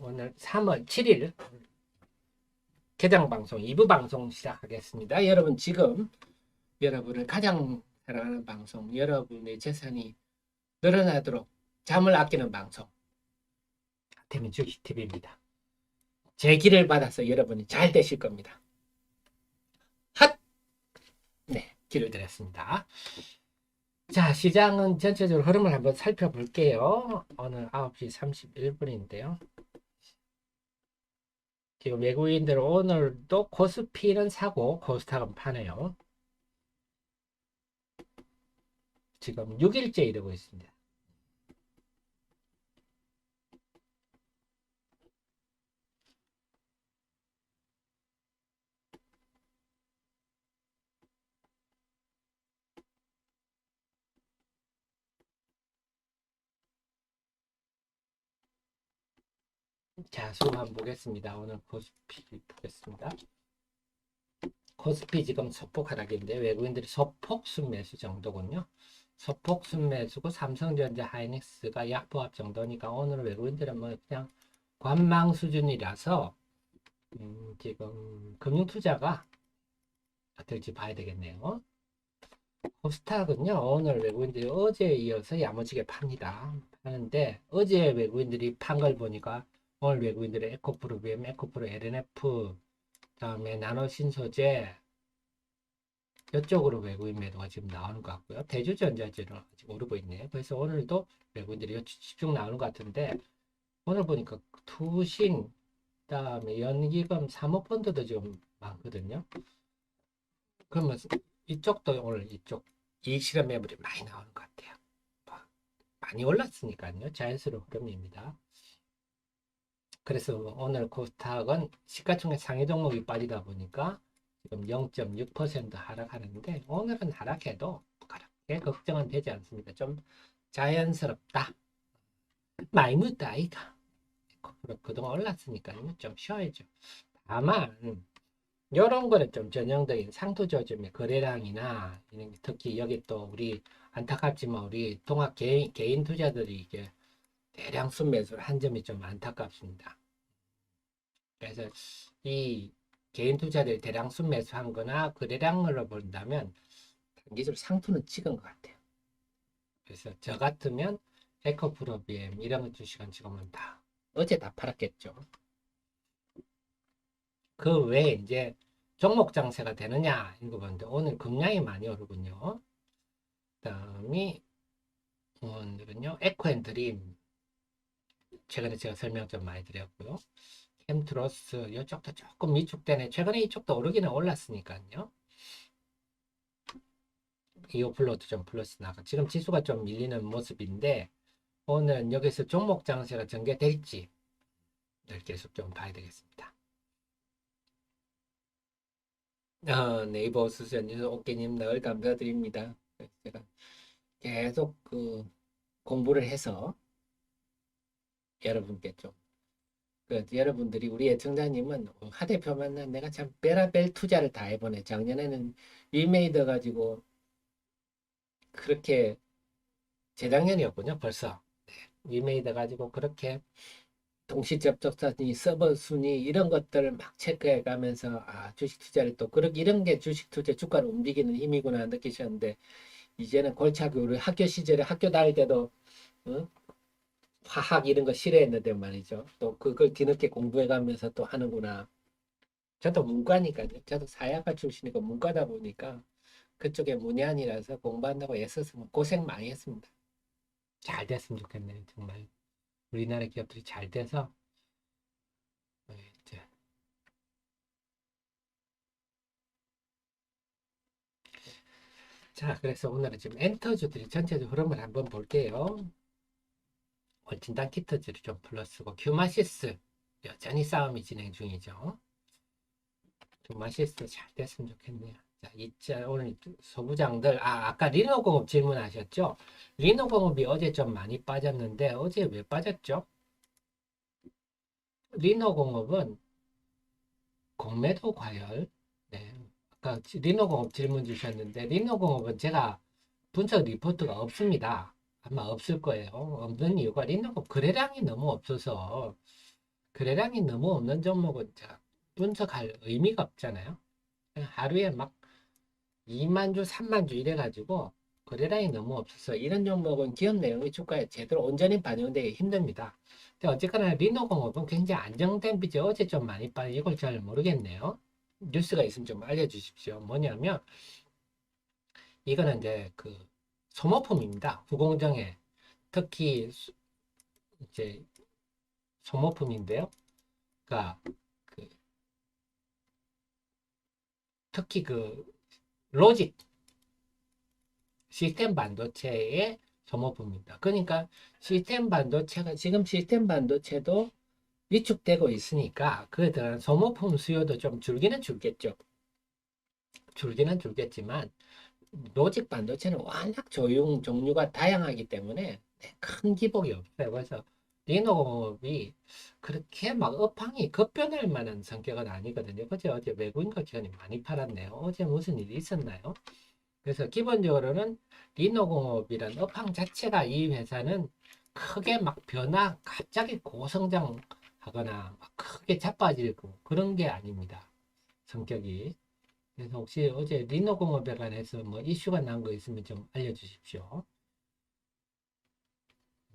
오늘 3월 7일 개장방송 2부 방송 시작하겠습니다. 여러분 지금 여러분을 가장 사랑하는 방송, 여러분의 재산이 늘어나도록 잠을 아끼는 방송 태민 주식TV입니다. 제 길을 받아서 여러분이 잘 되실 겁니다. 핫! 네, 길을 드렸습니다. 자, 시장은 전체적으로 흐름을 한번 살펴볼게요. 오늘 9시 31분인데요. 지금 외국인들 오늘도 코스피는 사고 코스닥은 파네요. 지금 6일째 이러고 있습니다. 자, 수 한번 보겠습니다. 오늘 코스피 보겠습니다. 코스피 지금 소폭 하락인데 외국인들이 소폭 순매수 정도군요. 소폭 순매수고 삼성전자 하이닉스가 약보합 정도니까 오늘 외국인들은 뭐 그냥 관망 수준이라서 지금 금융투자가 어떨지 봐야 되겠네요. 코스닥은요 오늘 외국인들이 어제에 이어서 야무지게 팝니다. 파는데 어제 외국인들이 판 걸 보니까 오늘 외국인들이 에코프로 BM, 에코프로 LNF, 다음에 나노신소재 이쪽으로 외국인 매도가 지금 나오는 것 같고요. 대주전자재는 아직 오르고 있네요. 그래서 오늘도 외국인들이 집중 나오는 것 같은데 오늘 보니까 투신, 그다음에 연기금, 사모펀드도 지금 많거든요. 그러면 이쪽도 오늘 이쪽 이익실현 매물이 많이 나오는 것 같아요. 많이 올랐으니까요. 자연스러운 흐름입니다. 그래서 오늘 코스닥은 시가총액 상위 종목이 빠지다 보니까 지금 0.6% 하락하는데 오늘은 하락해도 그렇게 걱정은 되지 않습니다. 좀 자연스럽다. 많이 묻다 아이가. 그동안 올랐으니까요. 좀 쉬어야죠. 다만 이런 거는 좀 전형적인 상투조정의 거래량이나 특히 여기 또 우리 안타깝지만 우리 동학 개인 투자들이 이게 대량 순매수를 한 점이 좀 안타깝습니다. 그래서 이 개인 투자들이 대량 순매수한 거나 거래량으로 본다면 단기적으로 상투는 찍은 것 같아요. 그래서 저 같으면 에코프로 BM 이런 주식은 지금은 다 어제 다 팔았겠죠. 그 외에 이제 종목 장세가 되느냐 이거 보는데 오늘 급량이 많이 오르군요. 그다음이 오늘은요 에코앤드림 최근에 제가 설명 좀 많이 드렸고요. 캠트로스 이쪽도 조금 위축되네. 최근에 이쪽도 오르기는 올랐으니까요. 이오플로도 좀 플러스 나가. 지금 지수가 좀 밀리는 모습인데 오늘 여기서 종목 장세가 전개될지 계속 좀 봐야 되겠습니다. 네이버 수수연님, 오케님 늘 감사드립니다. 제가 계속 공부를 해서 여러분께 좀 여러분들이 우리 애청자님은 하 대표 만난 내가 참 베라벨 투자를 다 해보네. 작년에는 위메이드 가지고 그렇게 재작년이었군요. 벌써 위메이드 가지고 그렇게 동시 접속 순위, 서버 순위 이런 것들을 막 체크해 가면서 주식 투자를 또 그렇게 이런 게 주식 투자 주가를 움직이는 힘이구나 느끼셨는데 이제는 골차기 우리 학교 시절에 학교 다닐 때도 화학 이런 거 싫어했는데 말이죠. 또 그걸 뒤늦게 공부해 가면서 또 하는구나. 저도 문과니까요. 저도 사회학과 출신이고 문과다 보니까 그쪽에 문외한이라서 공부한다고 애써서 고생 많이 했습니다. 잘 됐으면 좋겠네요. 정말 우리나라 기업들이 잘 돼서 이제 자, 그래서 오늘은 지금 엔터주들이 전체적 흐름을 한번 볼게요. 진단 키트들이 좀 플러스고 큐마시스 여전히 싸움이 진행 중이죠. 큐마시스 잘 됐으면 좋겠네요. 자, 오늘 소부장들 아까 리노공업 질문하셨죠? 리노공업이 어제 좀 많이 빠졌는데 어제 왜 빠졌죠? 리노공업은 공매도 과열. 네. 아까 리노공업 질문 주셨는데 리노공업은 제가 분석 리포트가 없습니다. 아마 없을 거예요. 없는 이유가 리노공업 거래량이 너무 없어서 거래량이 너무 없는 종목은 분석할 의미가 없잖아요. 하루에 막 2만 주, 3만 주 이래가지고 거래량이 너무 없어서 이런 종목은 기업 내용이 주가에 제대로 온전히 반영되기 힘듭니다. 근데 어쨌거나 리노공업은 굉장히 안정된 비죠. 어제 좀 많이 빠져 이걸 잘 모르겠네요. 뉴스가 있으면 좀 알려주십시오. 뭐냐면 이거는 이제 그 소모품입니다. 후공정에 특히 이제 소모품인데요. 그러니까 그 특히 그 로직 시스템 반도체의 소모품입니다. 그러니까 시스템 반도체가 지금 시스템 반도체도 위축되고 있으니까 그에 대한 소모품 수요도 좀 줄기는 줄겠죠. 줄기는 줄겠지만 로직 반도체는 워낙 조용 종류가 다양하기 때문에 큰 기복이 없어요. 그래서 리노공업이 그렇게 막 업황이 급변할 만한 성격은 아니거든요. 그제 어제 외국인과 기관이 많이 팔았네요. 어제 무슨 일이 있었나요? 그래서 기본적으로는 리노공업이란 업황 자체가 이 회사는 크게 막 변화, 갑자기 고성장하거나 막 크게 자빠지고 그런 게 아닙니다. 성격이. 그래서 혹시 어제 리노공업에 관해서 뭐 이슈가 난 거 있으면 좀 알려주십시오.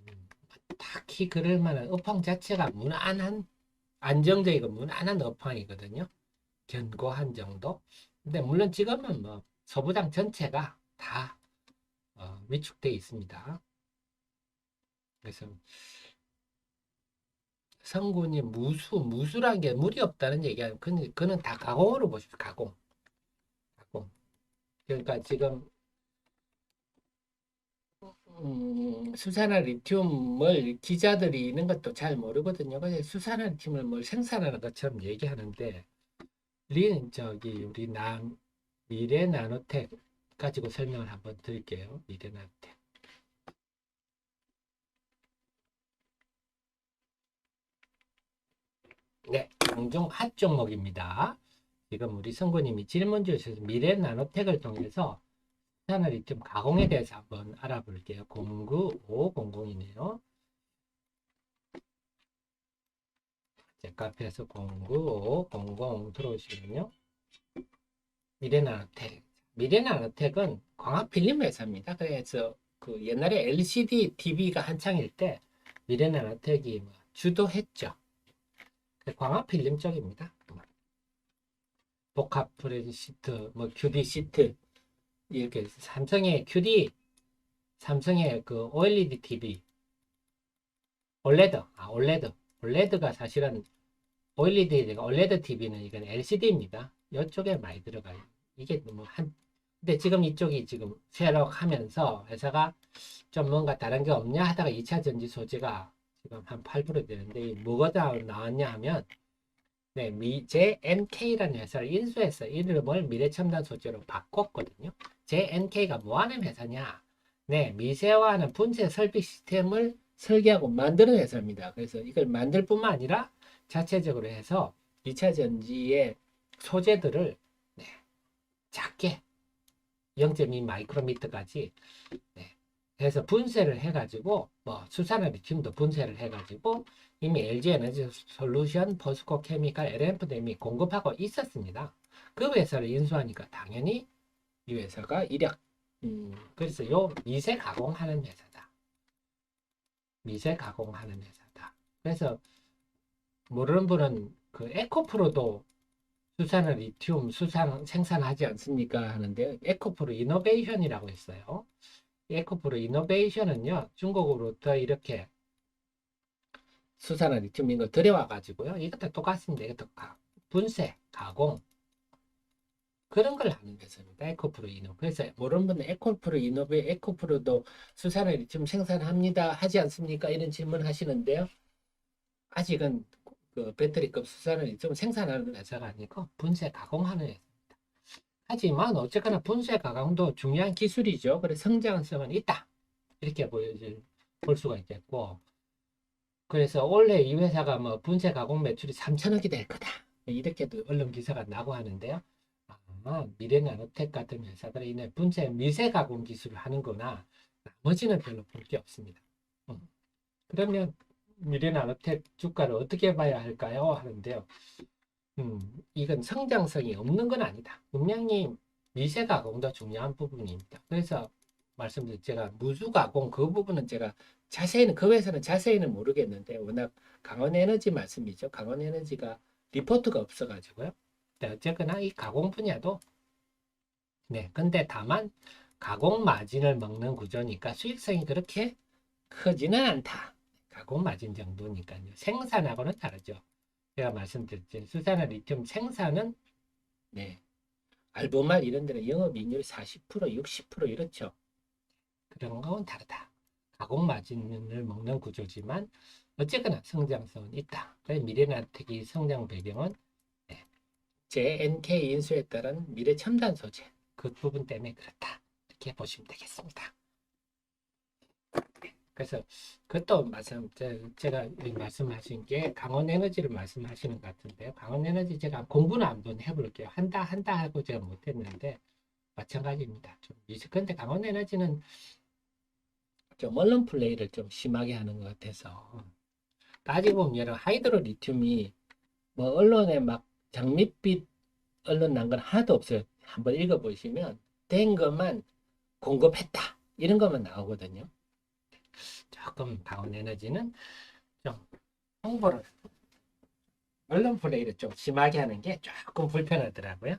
음, 딱히 그럴 만한 업황 자체가 무난한, 안정적이고 무난한 업황이거든요. 견고한 정도. 근데 물론 지금은 뭐 서부장 전체가 다 위축돼 있습니다. 그래서 성군이 무수란 게 물이 없다는 얘기야. 그는 다 가공으로 보십시오. 가공. 가공. 그러니까 지금 수산화 리튬을 기자들이 있는 것도 잘 모르거든요. 그래서 수산화 리튬을 뭘 생산하는 것처럼 얘기하는데 우리 미래 나노텍 가지고 설명을 한번 드릴게요. 미래 나노텍. 네, 강종 핫 종목입니다. 지금 우리 성구님이 질문 주셔서 미래 나노텍을 통해서 수산화 리튬 가공에 대해서 한번 알아볼게요. 09500이네요. 제 카페에서 09500 들어오시면요. 미래나노텍. 미래나노텍은 광학 필름 회사입니다. 그래서 그 옛날에 LCD TV가 한창일 때 미래나노텍이 뭐 주도했죠. 광학 필름 쪽입니다. 복합 프레지 시트, 뭐 QD 시트 이렇게 삼성의 QD, 삼성의 그 OLED TV, 올레드, 올레드가 사실은 OLED가 올레드 TV는 이건 LCD입니다. 이쪽에 많이 들어가요. 이게 뭐 근데 지금 이쪽이 지금 새로 하면서 회사가 좀 뭔가 다른 게 없냐 하다가 2차 전지 소재가 지금 한 8% 되는데 뭐가 나왔냐 하면 네, JNK라는 회사를 인수해서 이름을 미래첨단 소재로 바꿨거든요. JNK가 뭐 하는 회사냐? 네, 미세화하는 분쇄 설비 시스템을 설계하고 만드는 회사입니다. 그래서 이걸 만들 뿐만 아니라 자체적으로 해서 2차 전지의 소재들을 네, 작게 0.2 마이크로미터까지 네, 해서 분쇄를 해가지고 뭐 수산화 리튬도 분쇄를 해가지고 이미 LG 에너지 솔루션, 포스코 케미칼, LMF도 이미 공급하고 있었습니다. 그 회사를 인수하니까 당연히 이 회사가 이력 그래서 요 미세 가공하는 회사다. 미세 가공하는 회사다. 그래서 모르는 분은 그 에코프로도 수산화 리튬 생산하지 않습니까? 하는데 에코프로 이노베이션이라고 있어요. 에코프로 이노베이션은요, 중국으로부터 이렇게 수산화 리튬 이거 들여와 가지고요. 이것도 똑같습니다. 이것도 분쇄, 가공 그런 걸 하는 회사입니다. 에코프로 이노. 그래서 모르는 분은 에코프로도 수산화 리튬 생산합니다. 하지 않습니까? 이런 질문 하시는데요. 아직은 그 배터리급 수산화 리튬 생산하는 회사가 아니고 분쇄 가공하는 회사. 하지만 어쨌거나 분쇄 가공도 중요한 기술이죠. 그래서 성장성은 있다. 이렇게 볼 수가 있겠고. 그래서 올해 이 회사가 뭐 분쇄 가공 매출이 3천억이 될 거다. 이렇게도 언론 기사가 나고 하는데요. 미래나노텍 같은 회사들이 이내 분쇄 미세 가공 기술을 하는구나. 나머지는 별로 볼 게 없습니다. 그러면 미래나노텍 주가를 어떻게 봐야 할까요? 하는데요. 이건 성장성이 없는 건 아니다. 분명히 미세 가공도 중요한 부분입니다. 그래서 말씀드린 제가 무수 가공 그 부분은 제가 자세히는 그 회사는 자세히는 모르겠는데 워낙 강원 에너지 말씀이죠. 강원 에너지가 리포트가 없어가지고요. 근데 어쨌거나 이 가공 분야도 네, 근데 다만 가공 마진을 먹는 구조니까 수익성이 그렇게 크지는 않다. 가공 마진 정도니까요. 생산하고는 다르죠. 제가 말씀드렸죠. 수산화 리튬 생산은 네, 알보말 이런 데는 영업이익률이 40%, 60% 이렇죠. 그런 건 다르다. 가공 마진을 먹는 구조지만 어쨌거나 성장성은 있다. 미래나텍이 성장 배경은 네, JNK 인수에 따른 미래 첨단 소재 그 부분 때문에 그렇다. 이렇게 보시면 되겠습니다. 그래서 그것도 제가 말씀하신 게 강원 에너지를 말씀하시는 것 같은데요. 강원 에너지 제가 공부는 한번 해볼게요. 한다 하고 제가 못했는데 마찬가지입니다. 좀 근데 강원 에너지는 좀 언론 플레이를 좀 심하게 하는 것 같아서 따지고 보면 여러 하이드로 리튬이 뭐 언론에 막 장밋빛 언론 난 건 하나도 없어요. 한번 읽어보시면 된 것만 공급했다 이런 것만 나오거든요. 조금 강원 에너지는 좀 홍보를 언론 플레이를 좀 심하게 하는 게 조금 불편하더라고요.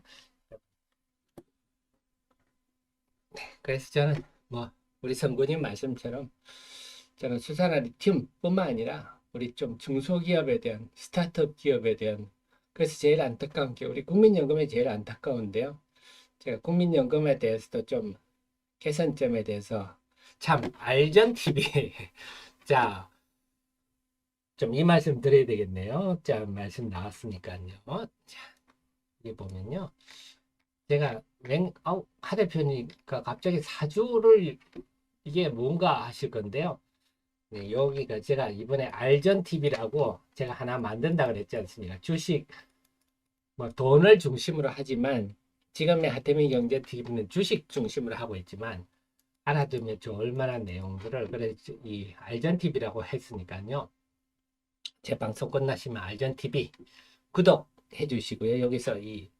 그래서 저는 뭐 우리 성군님 말씀처럼 저는 수산화 리튬뿐만 아니라 우리 좀 중소기업에 대한 스타트업 기업에 대한 그래서 제일 안타까운 게 우리 국민연금이 제일 안타까운데요. 제가 국민연금에 대해서도 좀 개선점에 대해서 참 알전 TV 자 좀 이 말씀 드려야 되겠네요. 자 말씀 나왔으니까요. 자 여기 보면요. 제가 하 대표니까 갑자기 사주를 이게 뭔가 하실 건데요. 네, 여기가 제가 이번에 알전 TV라고 제가 하나 만든다 그랬지 않습니까? 주식 뭐 돈을 중심으로 하지만 지금의 하태민 경제 TV는 주식 중심으로 하고 있지만 알아두면 좋을 만한 내용들을 그래 이 알전 TV라고 했으니까요. 제 방송 끝나시면 알전 TV 구독해 주시고요. 여기서 이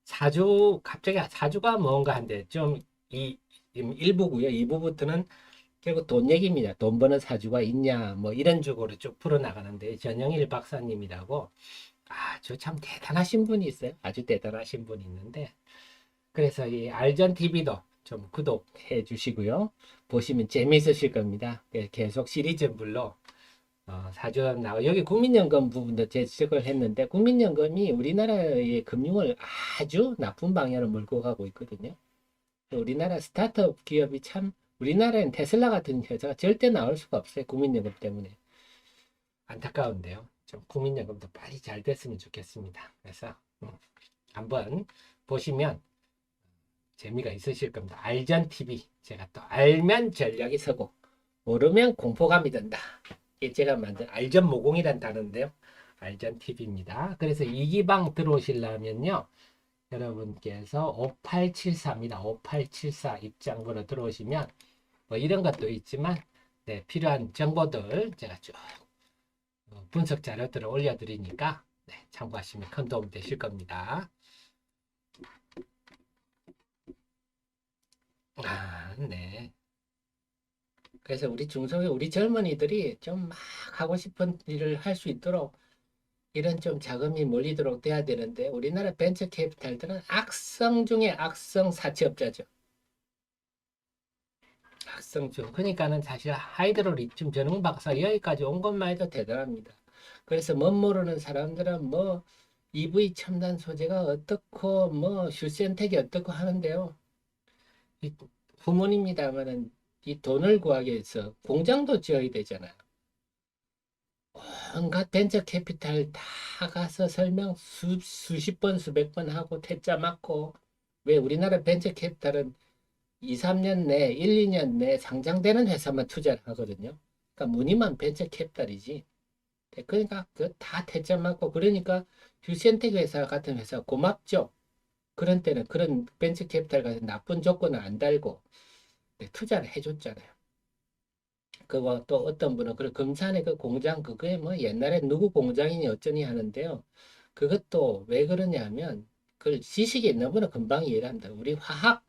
사주 갑자기 사주가 뭔가 한데 좀 이 일부고요. 2부부터는 결국 돈 얘기입니다. 돈 버는 사주가 있냐 뭐 이런 쪽으로 쭉 풀어나가는데 전영일 박사님이라고 아주 참 대단하신 분이 있어요. 아주 대단하신 분이 있는데 그래서 이 알전 TV도 좀 구독해 주시고요. 보시면 재미있으실 겁니다. 계속 시리즈물로 사전 나와 여기 국민연금 부분도 제시를 했는데 국민연금이 우리나라의 금융을 아주 나쁜 방향으로 몰고 가고 있거든요. 우리나라 스타트업 기업이 참 우리나라엔 테슬라 같은 회사가 절대 나올 수가 없어요. 국민연금 때문에. 안타까운데요. 좀 국민연금도 빨리 잘 됐으면 좋겠습니다. 그래서 한번 보시면 재미가 있으실 겁니다. 알전 TV 제가 또 알면 전략이 서고 모르면 공포감이 든다. 이게 제가 만든 알전 모공이란 단어인데요. 알전 TV입니다. 그래서 이기방 들어오시려면요. 여러분께서 5874입니다. 5874 입장번호 들어오시면 뭐 이런 것도 있지만 네, 필요한 정보들 제가 쭉 분석 자료들을 올려드리니까 네, 참고하시면 큰 도움 되실 겁니다. 네. 그래서 우리 중소기업, 우리 젊은이들이 좀 막 하고 싶은 일을 할 수 있도록 이런 좀 자금이 몰리도록 돼야 되는데 우리나라 벤처 캐피탈들은 악성 중에 악성 사채업자죠. 악성 중. 그러니까는 사실 하이드로 리튬 전용 박사 여기까지 온 것만 해도 대단합니다. 그래서 멋 모르는 사람들은 뭐 EV 첨단 소재가 어떻고 뭐 슈센텍이 어떻고 하는데요. 이 후문입니다만은 이 돈을 구하기 위해서 공장도 지어야 되잖아요. 온갖 벤처 캐피탈 다 가서 설명 수십 번, 수백 번 하고 퇴짜 맞고 왜 우리나라 벤처 캐피탈은 2, 3년 내, 1, 2년 내 상장되는 회사만 투자를 하거든요. 그러니까 무늬만 벤처 캐피탈이지. 그러니까 그 다 퇴짜 맞고 그러니까 휴센텍 회사 같은 회사 고맙죠. 그런 때는 그런 벤처 캐피탈 같은 나쁜 조건을 안 달고 투자를 해줬잖아요. 그거 또 어떤 분은 그 금산의 그 공장 그거에 뭐 옛날에 누구 공장이니 어쩌니 하는데요. 그것도 왜 그러냐면 그 지식이 있는 분은 금방 이해를 한다. 우리 화학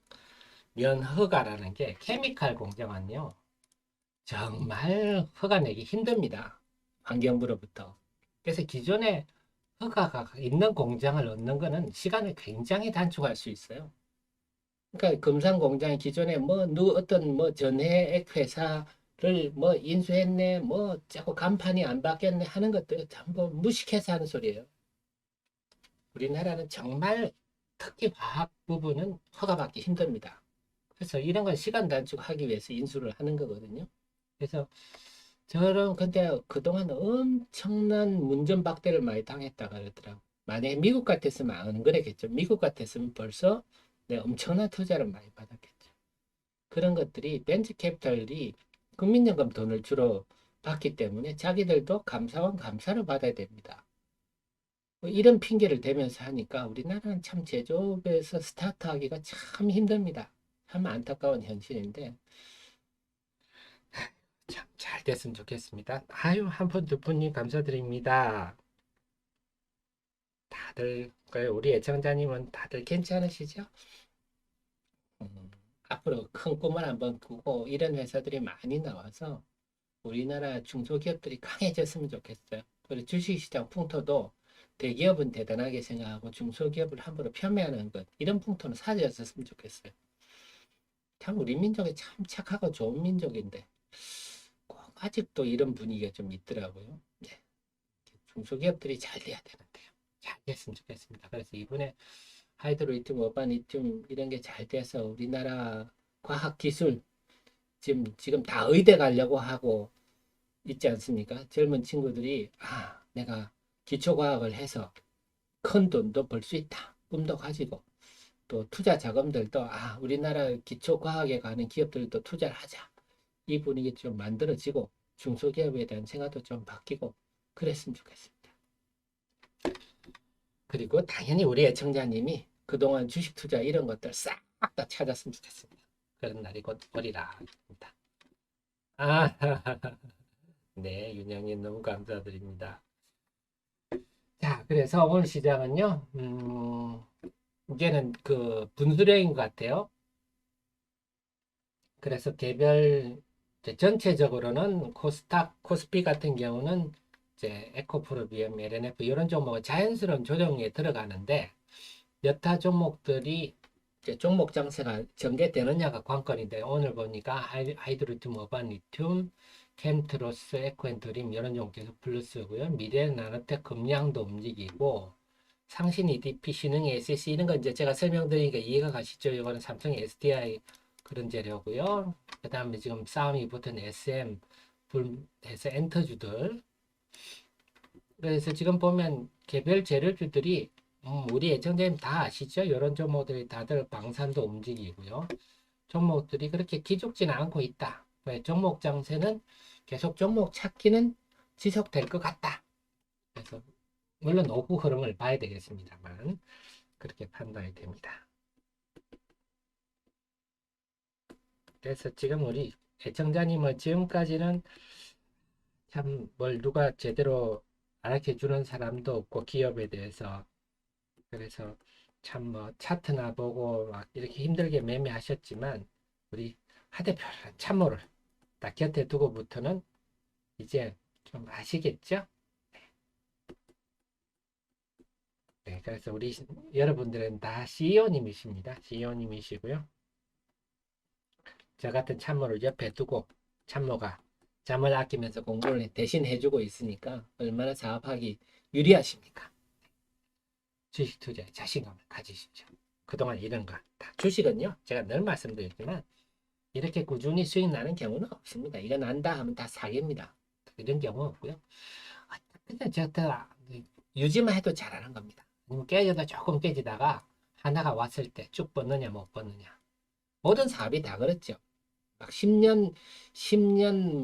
면허가라는 게 케미칼 공장은요. 정말 허가 내기 힘듭니다. 환경부로부터. 그래서 기존에 허가가 있는 공장을 얻는 거는 시간을 굉장히 단축할 수 있어요. 그러니까 금산 공장이 기존에 뭐 누구 어떤 뭐 전해액 회사를 뭐 인수했네 뭐 자꾸 간판이 안 바뀌었네 하는 것들 전부 무식해서 하는 소리예요. 우리나라는 정말 특히 과학 부분은 허가받기 힘듭니다. 그래서 이런 걸 시간 단축하기 위해서 인수를 하는 거거든요. 그래서 저는 근데 그동안 엄청난 문전박대를 많이 당했다 그러더라고. 만약에 미국 같았으면 안 그랬겠죠. 미국 같았으면 벌써 내 엄청난 투자를 많이 받았겠죠. 그런 것들이 벤처 캐피탈이 국민연금 돈을 주로 받기 때문에 자기들도 감사원 감사를 받아야 됩니다. 뭐 이런 핑계를 대면서 하니까 우리나라는 참 제조업에서 스타트하기가 참 힘듭니다. 참 안타까운 현실인데 참 잘 됐으면 좋겠습니다. 아유, 한 분, 두 분님 감사드립니다. 다들, 우리 애청자님은 다들 괜찮으시죠? 음, 앞으로 큰 꿈을 한번 꾸고 이런 회사들이 많이 나와서 우리나라 중소기업들이 강해졌으면 좋겠어요. 그리고 주식시장 풍토도 대기업은 대단하게 생각하고 중소기업을 함부로 폄훼하는 것, 이런 풍토는 사라졌으면 좋겠어요. 참 우리 민족이 참 착하고 좋은 민족인데 꼭 아직도 이런 분위기가 좀 있더라고요. 네. 중소기업들이 잘 돼야 되는데요. 잘 됐으면 좋겠습니다. 그래서 이번에 하이드로리튬, 어바니튬 이런 게 잘 돼서 우리나라 과학기술 지금 다 의대 가려고 하고 있지 않습니까? 젊은 친구들이 내가 기초과학을 해서 큰 돈도 벌 수 있다. 꿈도 가지고 또 투자 자금들도 우리나라 기초과학에 가는 기업들도 투자를 하자. 이 분위기 좀 만들어지고 중소기업에 대한 생각도 좀 바뀌고 그랬으면 좋겠습니다. 그리고 당연히 우리 애청자님이 그동안 주식 투자 이런 것들 싹 다 찾았으면 좋겠습니다. 그런 날이 곧 오리라 합니다. 아, 네, 윤영님 너무 감사드립니다. 자, 그래서 오늘 시장은요, 이제는 그 분수령인 것 같아요. 그래서 개별, 전체적으로는 코스닥, 코스피 같은 경우는 이제 에코프로비엠, LNF 이런 종목은 자연스러운 조정에 들어가는데, 여타 종목들이 이제 종목 장세가 전개되느냐가 관건인데, 오늘 보니까 하이드로튬, 어바니튬, 캠트로스, 에코엔트림 이런 종목 계속 플러스고요. 미래 나노텍 금량도 움직이고, 상신 EDP, 신흥 SSC 이런 거 이제 제가 설명드리니까 이해가 가시죠? 이거는 삼성 SDI 그런 재료고요. 그 다음에 지금 싸움이 붙은 SM, 해서 엔터주들. 그래서 지금 보면 개별 재료주들이 우리 애청자님 다 아시죠? 이런 종목들이 다들 방산도 움직이고요. 종목들이 그렇게 기죽지는 않고 있다. 왜? 종목 장세는 계속 종목 찾기는 지속될 것 같다. 그래서 물론 오후 흐름을 봐야 되겠습니다만 그렇게 판단이 됩니다. 그래서 지금 우리 애청자님은 지금까지는 참 뭘 누가 제대로 가르쳐 주는 사람도 없고 기업에 대해서 그래서 참 뭐 차트나 보고 막 이렇게 힘들게 매매하셨지만 우리 하 대표는 참모를 딱 곁에 두고부터는 이제 좀 아시겠죠? 네, 그래서 우리 여러분들은 다 CEO님이십니다. CEO님이시고요. 저 같은 참모를 옆에 두고 참모가 잠을 아끼면서 공부를 대신 해주고 있으니까 얼마나 사업하기 유리하십니까? 주식 투자에 자신감을 가지십시오. 그동안 이런 거 다 주식은요. 제가 늘 말씀드리지만 이렇게 꾸준히 수익 나는 경우는 없습니다. 이거 난다 하면 다 사기입니다. 이런 경우 없고요. 근데 제가 유지만 해도 잘하는 겁니다. 깨져도 조금 깨지다가 하나가 왔을 때 쭉 뻗느냐 못 뻗느냐. 모든 사업이 다 그렇죠. 막 10년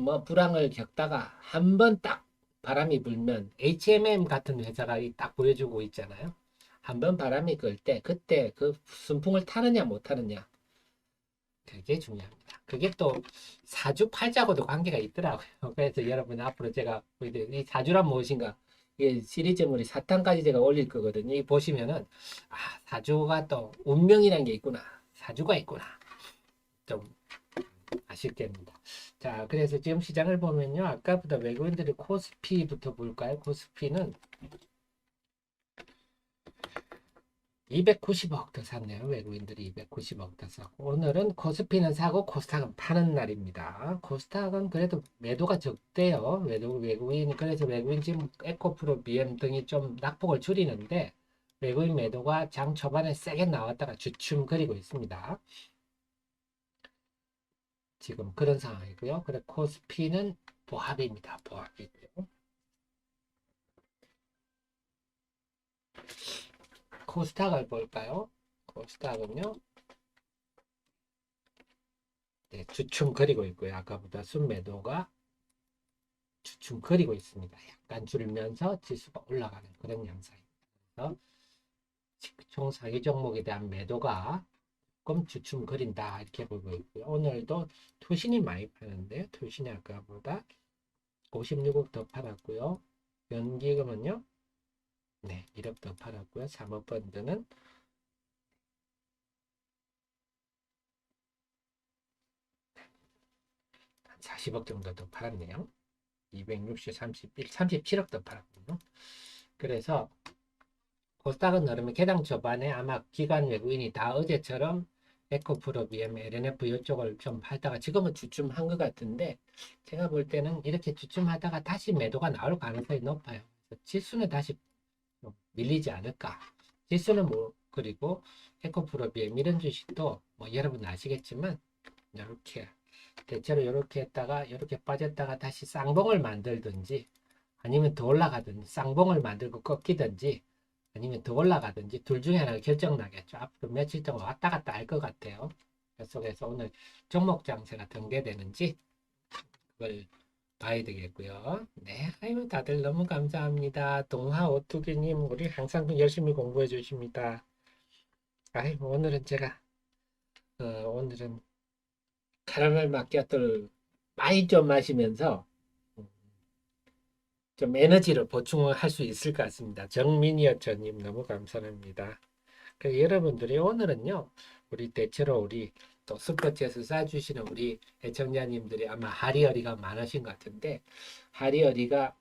뭐 불황을 겪다가 한 번 딱 바람이 불면 HMM 같은 회사가 딱 보여주고 있잖아요. 한 번 바람이 끌 때 그때 그 순풍을 타느냐 못 타느냐. 그게 중요합니다. 그게 또 사주팔자하고도 관계가 있더라고요. 그래서 여러분 앞으로 제가 이 사주란 무엇인가 이게 시리즈물이 사탄까지 제가 올릴 거거든요. 이 보시면은 아 사주가 또 운명이란 게 있구나. 사주가 있구나. 좀 아실 겁니다. 자, 그래서 지금 시장을 보면요. 아까보다 외국인들이 코스피부터 볼까요? 코스피는 290억 더 샀네요. 외국인들이 290억 더 사고. 오늘은 코스피는 사고 코스닥은 파는 날입니다. 코스닥은 그래도 매도가 적대요. 외국인, 그래서 외국인 지금 에코프로, BM 등이 좀 낙폭을 줄이는데 외국인 매도가 장 초반에 세게 나왔다가 주춤거리고 있습니다. 지금 그런 상황이고요. 그래 코스피는 보합입니다. 보합이고요. 코스닥을 볼까요? 코스닥은요. 네, 주춤거리고 있고요. 아까보다 순매도가 주춤거리고 있습니다. 약간 줄면서 지수가 올라가는 그런 양상입니다. 그래서 총 상위 종목에 대한 매도가 조금 주춤거린다 이렇게 보고 있고요. 오늘도 투신이 많이 파는데요. 투신이 아까보다 56억 더 팔았고요. 연기금은요. 네, 1억 더 팔았고요. 사모펀드는 40억 정도 더 팔았네요. 260, 31, 37억 더 팔았군요. 그래서 코스닥은 그러면 개당 초반에 아마 기관 외국인이 다 어제처럼 에코프로, BM, LNF 이쪽을 좀 팔다가 지금은 주춤한 것 같은데 제가 볼 때는 이렇게 주춤하다가 다시 매도가 나올 가능성이 높아요. 지수는 다시 밀리지 않을까. 지수는 뭐 그리고 에코프로, BM 이런 주식도 뭐 여러분 아시겠지만 이렇게 대체로 이렇게 했다가 이렇게 빠졌다가 다시 쌍봉을 만들든지 아니면 더 올라가든지 쌍봉을 만들고 꺾이든지 아니면 더 올라가든지 둘 중에 하나가 결정나겠죠. 앞으로 며칠 동안 왔다 갔다 할 것 같아요. 그 속에서 오늘 종목 장세가 전개되는지 그걸 봐야 되겠고요. 네, 아유 다들 너무 감사합니다. 동하 오투기님 우리 항상 열심히 공부해 주십니다. 아유 오늘은 제가 오늘은 카라멜 마키아토를 많이 좀 마시면서 좀 에너지를 보충할 수 있을 것 같습니다. 정민이어처님 너무 감사합니다. 그 여러분들이 오늘은요, 우리 대체로 우리 또 슈퍼챗을 쏴주시는 우리 애청자님들이 아마 하리어리가 많으신 것 같은데, 하리어리가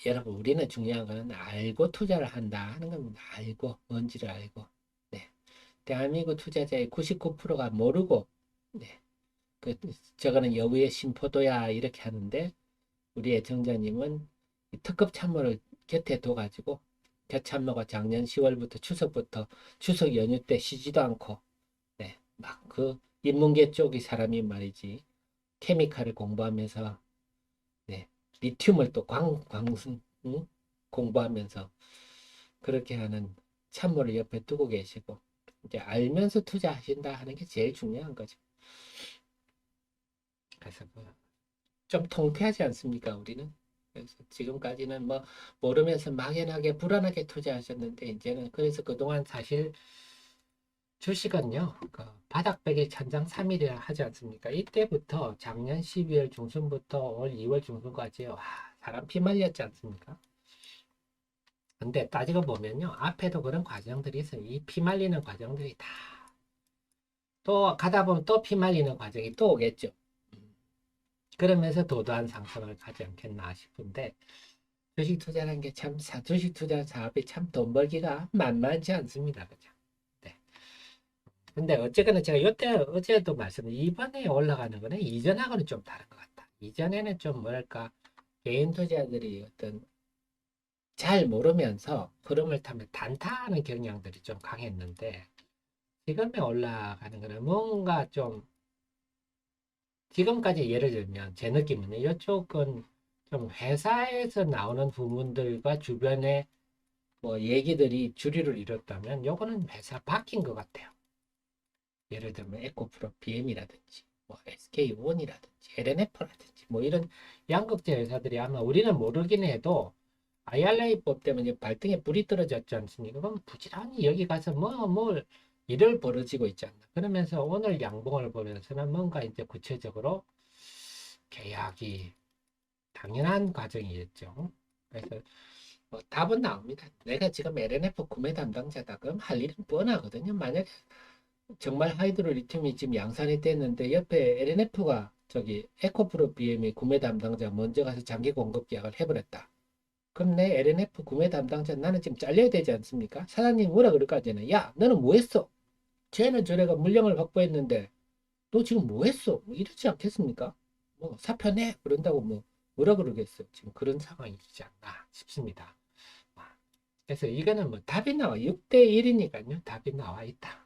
여러분 우리는 중요한 거는 알고 투자를 한다 하는 겁니다. 알고 뭔지를 알고. 네. 대한민국 투자자의 99%가 모르고, 네. 그 저거는 여우의 심포도야 이렇게 하는데 우리 애청자님은 특급 참모를 곁에 둬가지고 곁참모가 작년 10월부터 추석부터 추석 연휴 때 쉬지도 않고 네, 막 그 인문계 쪽이 사람이 말이지 케미칼을 공부하면서 네, 리튬을 또 광순 응? 공부하면서 그렇게 하는 참모를 옆에 두고 계시고 이제 알면서 투자하신다 하는 게 제일 중요한 거죠. 그래서 좀 통쾌하지 않습니까, 우리는? 그래서 지금까지는 뭐 모르면서 막연하게 불안하게 투자하셨는데 이제는 그래서 그동안 사실 주식은요 그 바닥백일 천장 3일이라 하지 않습니까? 이때부터 작년 12월 중순부터 올 2월 중순까지 와 사람 피 말렸지 않습니까? 근데 따지고 보면요 앞에도 그런 과정들이 있어요. 이 피 말리는 과정들이 다 또 가다 보면 또 피 말리는 과정이 또 오겠죠. 그러면서 도도한 상승을 가지 않겠나 싶은데 주식 투자라는 게 참, 주식 투자 사업이 참 돈 벌기가 만만치 않습니다. 그죠? 네. 근데 어쨌거나 제가 요때 어제도 말씀드린 이번에 올라가는 거는 이전하고는 좀 다른 것 같다. 이전에는 좀 뭐랄까, 개인 투자들이 어떤 잘 모르면서 흐름을 타면 단타하는 경향들이 좀 강했는데, 지금에 올라가는 거는 뭔가 좀, 지금까지 예를 들면 제 느낌은 이쪽은 좀 회사에서 나오는 부분들과 주변에 뭐 얘기들이 주류를 이뤘다면 요거는 회사 바뀐 것 같아요. 예를 들면 에코프로 BM이라든지 뭐 SK온이라든지 LNF라든지 뭐 이런 양극재 회사들이 아마 우리는 모르긴 해도 IRA법 때문에 발등에 불이 떨어졌지 않습니까? 그럼 부지런히 여기 가서 뭘 일을 벌어지고 있지 않나. 그러면서 오늘 양봉을 보면서는 뭔가 이제 구체적으로 계약이 당연한 과정이겠죠. 그래서 뭐 답은 나옵니다. 내가 지금 LNF 구매 담당자다. 그럼 할 일은 뻔하거든요. 만약에 정말 하이드로 리튬이 지금 양산이 됐는데 옆에 LNF가 저기 에코프로 BM이 구매 담당자 먼저 가서 장기 공급 계약을 해버렸다. 그럼 내 LNF 구매 담당자 나는 지금 잘려야 되지 않습니까? 사장님이 뭐라 그럴 거 아니잖아요. 야, 너는 뭐 했어? 쟤는 저래가 물량을 확보했는데 너 지금 뭐 했어? 뭐 이러지 않겠습니까? 뭐 사표 내 그런다고 뭐 뭐라 그러겠어요. 지금 그런 상황이지 않나 싶습니다. 그래서 이거는 뭐 답이 나와. 6대1이니까요. 답이 나와 있다.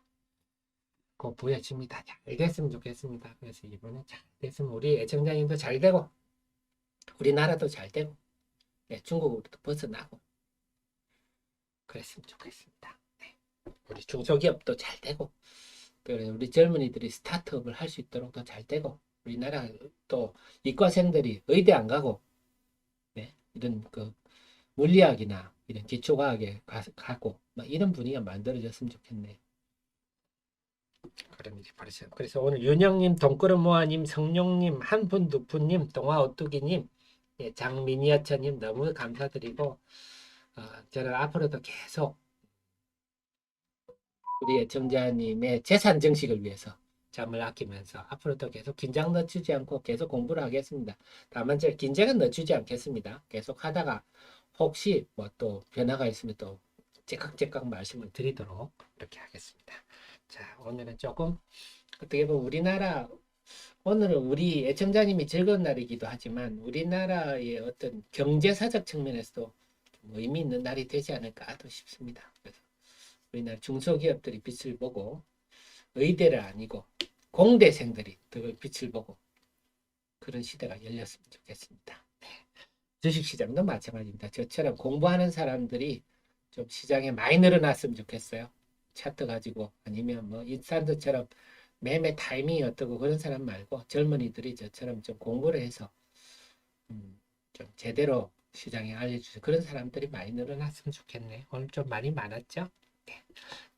그 보여집니다. 잘 됐으면 좋겠습니다. 그래서 이번에 잘 됐으면 우리 애청자님도 잘 되고 우리나라도 잘 되고 네, 중국으로도 벗어나고 그랬으면 좋겠습니다. 네. 우리 중소기업도 잘 되고 우리 젊은이들이 스타트업을 할 수 있도록 더 잘 되고 우리나라 또 이과생들이 의대 안 가고 네, 이런 그 물리학이나 이런 기초과학에 가고 막 이런 분위기가 만들어졌으면 좋겠네. 그래서 오늘 윤영님, 동끄러모아님, 성룡님, 한분 두푼님, 동아오뚜기님, 예, 장미니아차님 너무 감사드리고 저는 앞으로도 계속 우리 애청자님의 재산 증식을 위해서 잠을 아끼면서 앞으로도 계속 긴장 늦추지 않고 계속 공부를 하겠습니다. 다만 제가 긴장은 늦추지 않겠습니다. 계속 하다가 혹시 뭐 또 변화가 있으면 또 째깍째깍 말씀을 드리도록 이렇게 하겠습니다. 자, 오늘은 조금 어떻게 보면 우리나라 오늘은 우리 애청자님이 즐거운 날이기도 하지만 우리나라의 어떤 경제사적 측면에서도 좀 의미 있는 날이 되지 않을까 싶습니다. 그래서 우리나라 중소기업들이 빛을 보고 의대를 아니고 공대생들이 더 빛을 보고 그런 시대가 열렸으면 좋겠습니다. 주식시장도 마찬가지입니다. 저처럼 공부하는 사람들이 좀 시장에 많이 늘어났으면 좋겠어요. 차트 가지고 아니면 뭐 인산드처럼 매매 타이밍이 어떻고 그런 사람 말고 젊은이들이 저처럼 좀 공부를 해서 좀 제대로 시장에 알려주세요. 그런 사람들이 많이 늘어났으면 좋겠네. 오늘 좀 많이 많았죠? 네,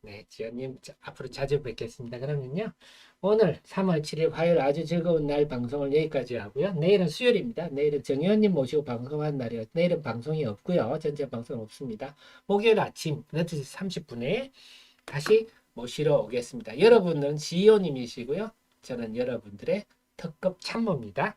네, 지연님 앞으로 자주 뵙겠습니다. 그러면요. 오늘 3월 7일 화요일 아주 즐거운 날 방송을 여기까지 하고요. 내일은 수요일입니다. 내일은 정의원님 모시고 방송한 날이요. 내일은 방송이 없고요. 전체 방송 없습니다. 목요일 아침 8시 30분에 다시 모시러 오겠습니다. 여러분은 CEO님이시고요. 저는 여러분들의 특급 참모입니다.